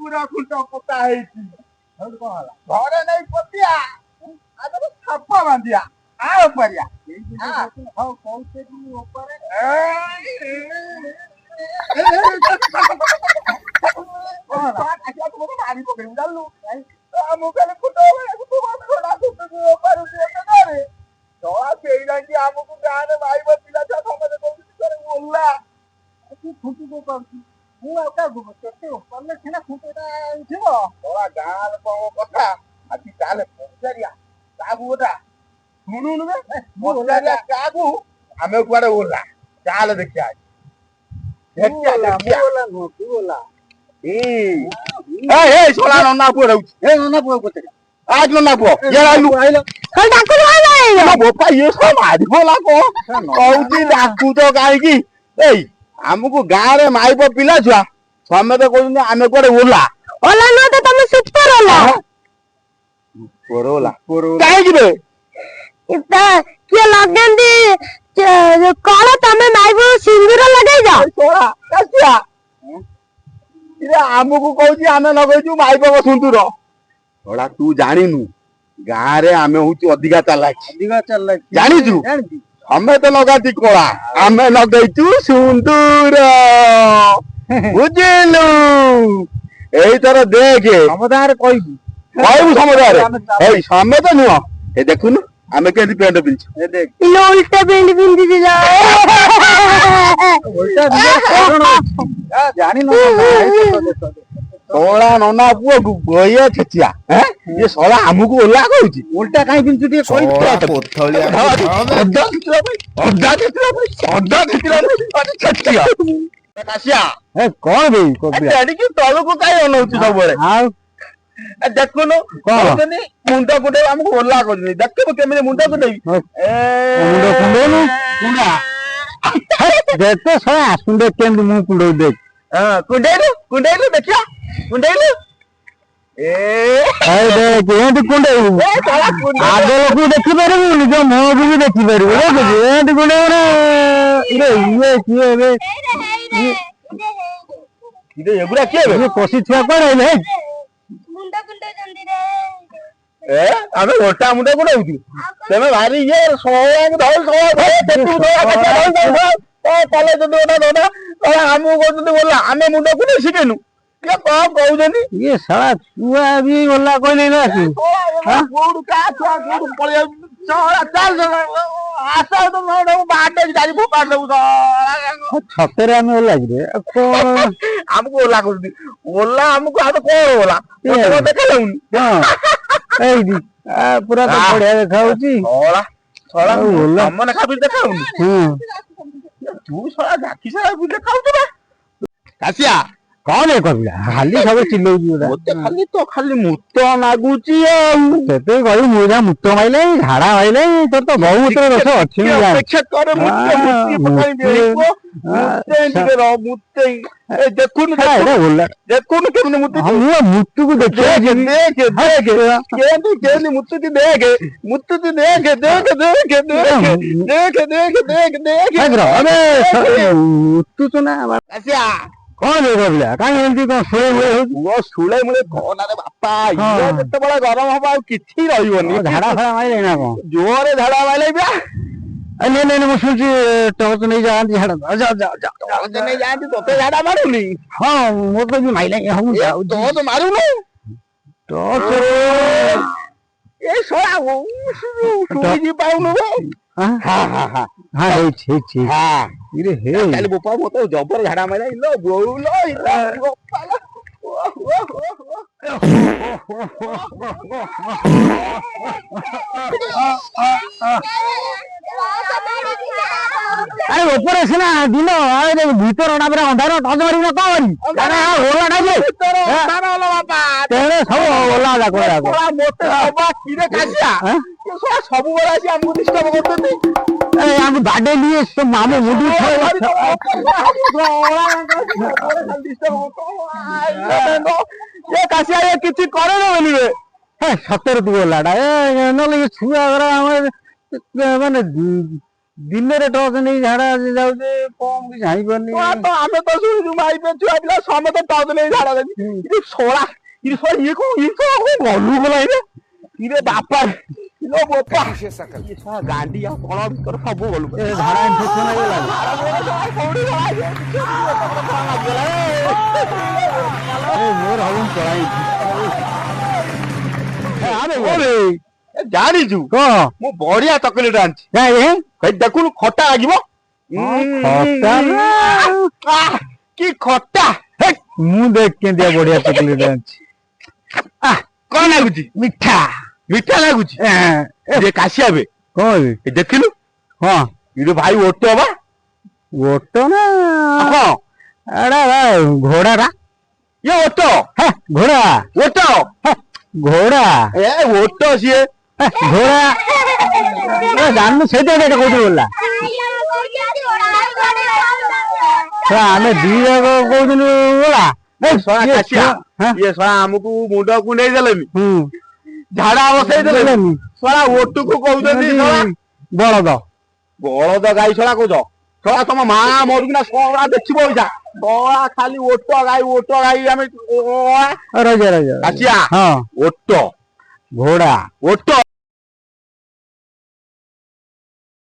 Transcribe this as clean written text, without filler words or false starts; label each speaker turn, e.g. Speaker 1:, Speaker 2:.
Speaker 1: ପୁରା ଖୁଣ୍ଟ ପୋତା ହେଇଛି। ଘରେ ନେଇ ପୋତିଆ ଆଗରେ ସାପ ବାନ୍ଧିଆ ଆଉ ପରିଆ ମାରି ପକେଇବୁ ଜାଣିଲୁ ମୁଁ ଖାଲି ସେଇ ଯାଇକି ଆମକୁ ଗାଁରେ ମାଇବ ପିଲା ଛୁଆ ସମସ୍ତେ କହୁଛନ୍ତି ଓଲା ଖୁଣ୍ଟିକୁ କରୁଛି ମୁଁ ଆଉ କାହାକୁ କେତେ କଲେ ସିନା ଖୁଣ୍ଟିଟା ଉଠିବ ଗାଁ ଲୋକଙ୍କ କଥା ଆଜି ତାହେଲେ ପଚାରିଆ କାହାକୁ ଗୋଟା ଶୁଣୁନୁ ପଚାରିଆ କାହାକୁ ଆମେ କୁଆଡେ ଓଲା ଚାଲେ ଦେଖିଆ ନନା ପୁଅ ରହୁଛି ନନା ପୁଅ ପଚାରିଆ आज ना पुओ ये आलू आइलो कल डाकू आइलो ना बोपा ये सब मारी बोला को कहउची डाकू तो काई की एई हमको गां रे माइबो पिला छुआ समते कहउनी आमे कोडे ओला ओला न तो तमे सुपर ओला ओला काई की बे इता के लगंदी कोला तमे माइबो सिंदूर लगाई जा तोरा कसिया इरे हमको कहउची आमे लगैछु माइबो को सिंदूर थोड़ा तू जानिनु गाँ रे आमे होची अधिका चालाक जानिछु हमें तो लगाती कोला आमे लगैछु सुंदूर बुझिलु एई तरह देखे समदार कहबू समदार एई समय तो नुह ए देखुनु आमे केदी पेंट पिनछु ए देख इलो उल्टा पेंट पिन दी जा उल्टा बिना जानिनु तोला नना पुओ गया छचिया हैं ये साला हमको ओला कहउची उल्टा काई पिनछु टे कहि पोथलिया अड्डा देतिला भाई छचिया कासिया ए कोन बे कोबिया एडी की तळु को काई अनउची सब बळे हां देखुनो कहतनी मुंडा कुडे हमको ओला कहउची देखबो केमे मुंडा कुडे ए मुंडा कुंडो कुंडा देखते साला सुंदर केम मु कुंडो देख हां कुंडेलु देखिया कुंडेलु ए देख एंड कुंडेलु आगे लोग देखि परबु निज मोह भी देखि परबु एंड कुंडेलु इरे ये किए बे इरे एगुरा के बे ये कोसी छुआ कोन आइले मुंडा कुंडा जंदी रे ए आमे ओटा मुंडा कोन होउती तमे भारी ये सोयांग धौल धौल तेतु धौल ए तले जदी ओटा दोडा हमु कोजदी बोला आमे मुंडा कोन सिकेनु के कहउजनी ये साला छुआ भी बोला कोई नहीं ना हां गोड़ का छुआ गोड़ पळे चला चल आसा तो नडो बाटे जारी फोपाड़ देबु छतेरे हम ओला रे को हमको ओला करदी ओला हमको आ तो कोन ओला तो देखलउनी हां एई दी पूरा तो बढ़िया देखाउची ओला साला ओला हमने खाबी देखाउनी हां तू साला जाकी साला भी देखाउछ बे कासिया कौन है कबिला खाली सब चिल्लौजी ओते खाली तो खाली मुत्त नागुची तेते गई मुजा मुत्त माइले झाड़ा माइले तो बहुत रस अछि मैं अपेक्षा करे मुत्त पकाई देबो मुत्ते के रो मुत्ते ए देखुन ए बोला देखुन केमने मुत्त हम मुत्त को देखे केनी मुत्त ती देखे मुत्त ती देख अरे मुत्त तो ना ऐसा कौन है गबला काई एंती को सोले मुले वो सुले मुले कोन रे बापा ये जते बड़ा गरम हबा किछि रहिबोनी झाड़ा फड़ा माइले ना को जोरे झाड़ा माइले बे अने ने मुसुजी टॉर्च नहीं जानती झाड़ा जा जा जा टॉर्च नहीं जानती तोते झाड़ा मारुनी हां मो तो भी माइले हम जाऊ तो मारू न टॉर्च ए सोया वो सुजी पाउनु बे हां हां हां हां हे हां इरे हे ताले बोपा मतो जबर झाड़ा माइला इलो बोउलो इलो गोपाला अरे ऊपर से ना दिनो अरे भीतर ओना पर अंधार टज मारी ना कोन अरे ओला ना जे भीतर अंधार ओला बापा तेरे सब ओला जा कोला मोते बाबा किरे कासिया के सब बड़ा से हमको डिस्टर्ब करते ए हम बाडे लिए तो मामू मुडी ये कासिया ये किछि करे न बोली रे हे सतर तू ओलाडा ए न लगे छुआ गरा हम माने
Speaker 2: दिन रे टॉस नहीं झाड़ा जाउचे कम कि जाई परनी
Speaker 1: तो आमे तो सुनु माई पे छुआ पिला समत टॉस नहीं झाड़ा देबी ये सोळा ये को बोलू बोला रे इरे बापा लो बोपा ये साला गांडी आ कोण भीतर सब बोलू
Speaker 2: ए झाड़ा इन्फेक्शन हो लागला ए मोर हवन चलाई ए आबे
Speaker 1: ओरे जानी छु
Speaker 2: को
Speaker 1: मु बढ़िया चॉकलेट आंची
Speaker 2: काय हे
Speaker 1: कई देखुनु खट्टा लागिबो
Speaker 2: खट्टा ना
Speaker 1: की खट्टा हे
Speaker 2: मु देख के दिया बढ़िया चॉकलेट आंची
Speaker 1: कोन लागुची
Speaker 2: मीठा
Speaker 1: मीठा लागुची ए कासिया बे
Speaker 2: कोन
Speaker 1: ए देखिलु
Speaker 2: हां
Speaker 1: इरे भाई ओटो बा
Speaker 2: ओटो ना
Speaker 1: हां
Speaker 2: अरे घोड़ा रा
Speaker 1: ये ओटो
Speaker 2: है घोड़ा
Speaker 1: ओटो
Speaker 2: घोड़ा
Speaker 1: ए ओटो सिए
Speaker 2: घोड़ा जानू से कोठी बोलला आमे दी को दिन बोला
Speaker 1: ए सोना कासिया ये सोना हमकू मुंडा को नहीं देलेनी झाड़ा बसई देलेनी सोना ओटो को कहउदनी सोना
Speaker 2: बळद
Speaker 1: बळद गाई सोना कहउछ सोना तम मा मरुना सोना देखिबो इजा सोना खाली ओटो गाई हमें
Speaker 2: राजा राजा
Speaker 1: कासिया
Speaker 2: हां
Speaker 1: ओटो
Speaker 2: घोड़ा
Speaker 1: ओटो